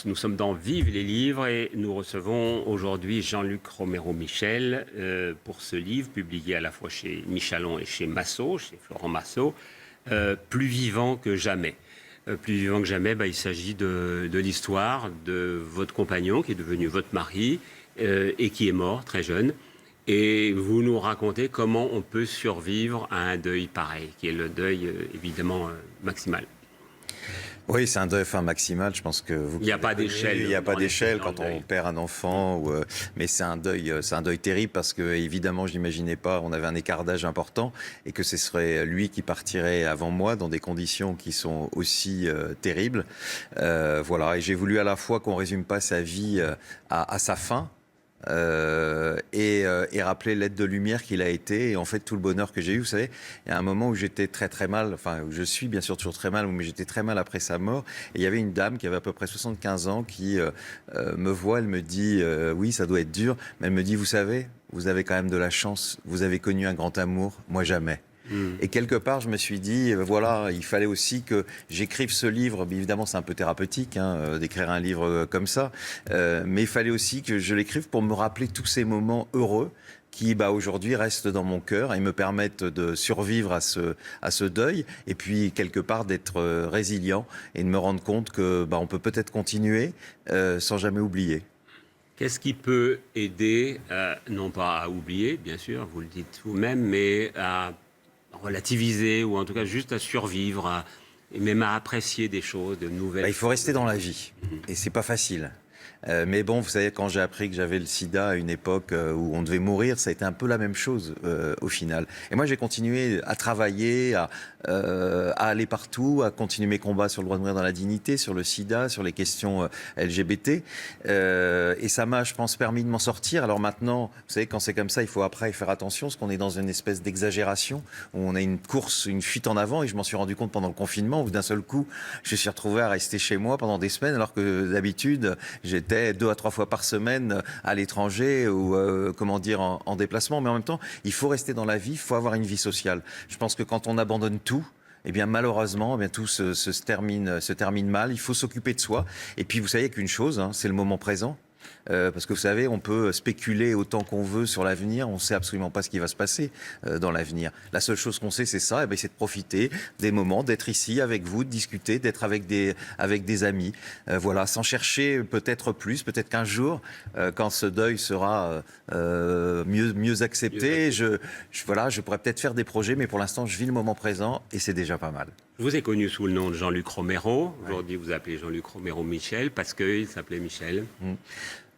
Nous sommes dans Vive les livres et nous recevons aujourd'hui Jean-Luc Romero-Michel pour ce livre publié à la fois chez Michalon et chez Massot, chez Florent Massot, Plus vivant que jamais. Plus vivant que jamais, il s'agit de l'histoire de votre compagnon qui est devenu votre mari et qui est mort très jeune. Et vous nous racontez comment on peut survivre à un deuil pareil, qui est le deuil évidemment maximal. Oui, c'est un deuil maximal. Je pense que vous. Il n'y a pas d'échelle. Il n'y a pas d'échelle quand on perd un enfant. Mais c'est un deuil terrible parce que évidemment, je n'imaginais pas. On avait un écart d'âge important et que ce serait lui qui partirait avant moi dans des conditions qui sont aussi terribles. Voilà. Et j'ai voulu à la fois qu'on résume pas sa vie à sa fin. Et rappeler l'aide de lumière qu'il a été et en fait tout le bonheur que j'ai eu. Vous savez, il y a un moment où j'étais très très mal, enfin où je suis bien sûr toujours très mal, mais j'étais très mal après sa mort, et il y avait une dame qui avait à peu près 75 ans qui me voit, elle me dit oui, ça doit être dur, mais elle me dit, vous savez, vous avez quand même de la chance, vous avez connu un grand amour, moi jamais. Et quelque part, je me suis dit, voilà, il fallait aussi que j'écrive ce livre. Mais évidemment, c'est un peu thérapeutique d'écrire un livre comme ça. Mais il fallait aussi que je l'écrive pour me rappeler tous ces moments heureux qui, aujourd'hui, restent dans mon cœur et me permettent de survivre à ce deuil. Et puis, quelque part, d'être résilient et de me rendre compte que on peut peut-être continuer sans jamais oublier. Qu'est-ce qui peut aider, non pas à oublier, bien sûr, vous le dites vous-même, mais à relativiser ou en tout cas juste à survivre et même à apprécier des choses, de nouvelles Il faut rester dans la vie et c'est pas facile. Mais bon, vous savez, quand j'ai appris que j'avais le sida à une époque où on devait mourir, ça a été un peu la même chose au final. Et moi, j'ai continué à travailler, à aller partout, à continuer mes combats sur le droit de mourir dans la dignité, sur le sida, sur les questions LGBT. Et ça m'a, je pense, permis de m'en sortir. Alors maintenant, vous savez, quand c'est comme ça, il faut après faire attention, parce qu'on est dans une espèce d'exagération, où on a une course, une fuite en avant, et je m'en suis rendu compte pendant le confinement, où d'un seul coup, je me suis retrouvé à rester chez moi pendant des semaines, alors que d'habitude, j'étais 2 à 3 fois par semaine à l'étranger ou en déplacement. Mais en même temps, il faut rester dans la vie, il faut avoir une vie sociale. Je pense que quand on abandonne tout, malheureusement, tout se termine mal. Il faut s'occuper de soi. Et puis, vous savez qu'une chose, c'est le moment présent. Parce que vous savez, on peut spéculer autant qu'on veut sur l'avenir, on ne sait absolument pas ce qui va se passer dans l'avenir. La seule chose qu'on sait, c'est ça, c'est de profiter des moments, d'être ici avec vous, de discuter, d'être avec des amis. Voilà, sans chercher peut-être plus, peut-être qu'un jour, quand ce deuil sera mieux accepté, je pourrais peut-être faire des projets, mais pour l'instant, je vis le moment présent et c'est déjà pas mal. Je vous ai connu sous le nom de Jean-Luc Romero. Aujourd'hui, vous appelez Jean-Luc Romero-Michel parce qu'il s'appelait Michel.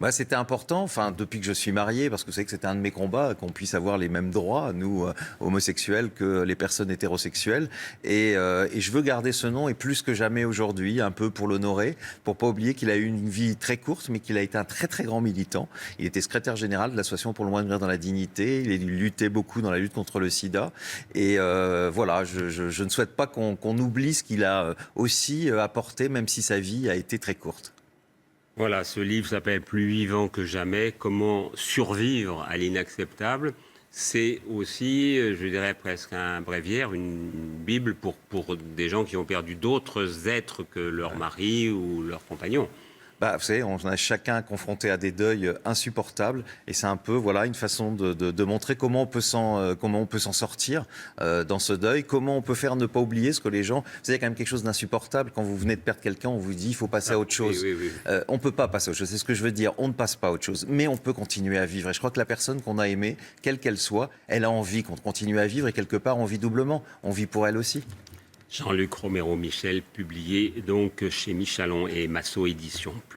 C'était important, depuis que je suis marié, parce que vous savez que c'était un de mes combats, qu'on puisse avoir les mêmes droits, nous, homosexuels, que les personnes hétérosexuelles. Et je veux garder ce nom, et plus que jamais aujourd'hui, un peu pour l'honorer, pour pas oublier qu'il a eu une vie très courte, mais qu'il a été un très très grand militant. Il était secrétaire général de l'association pour le moins de mourir dans la dignité. Il luttait beaucoup dans la lutte contre le sida. Et voilà, je ne souhaite pas qu'on oublie ce qu'il a aussi apporté, même si sa vie a été très courte. Voilà, ce livre s'appelle Plus vivant que jamais, comment survivre à l'inacceptable. C'est aussi, je dirais presque un bréviaire, une Bible pour des gens qui ont perdu d'autres êtres que leur mari ou leur compagnon. Vous savez, on a chacun confronté à des deuils insupportables et c'est un peu une façon de montrer comment on peut s'en sortir dans ce deuil, comment on peut faire ne pas oublier ce que les gens... Vous savez, il y a quand même quelque chose d'insupportable quand vous venez de perdre quelqu'un, on vous dit il faut passer à autre chose. Oui. On ne peut pas passer à autre chose, c'est ce que je veux dire, on ne passe pas à autre chose, mais on peut continuer à vivre. Et je crois que la personne qu'on a aimée, quelle qu'elle soit, elle a envie qu'on continue à vivre et quelque part on vit doublement, on vit pour elle aussi. Jean-Luc Romero-Michel, publié donc chez Michalon et Massot Éditions.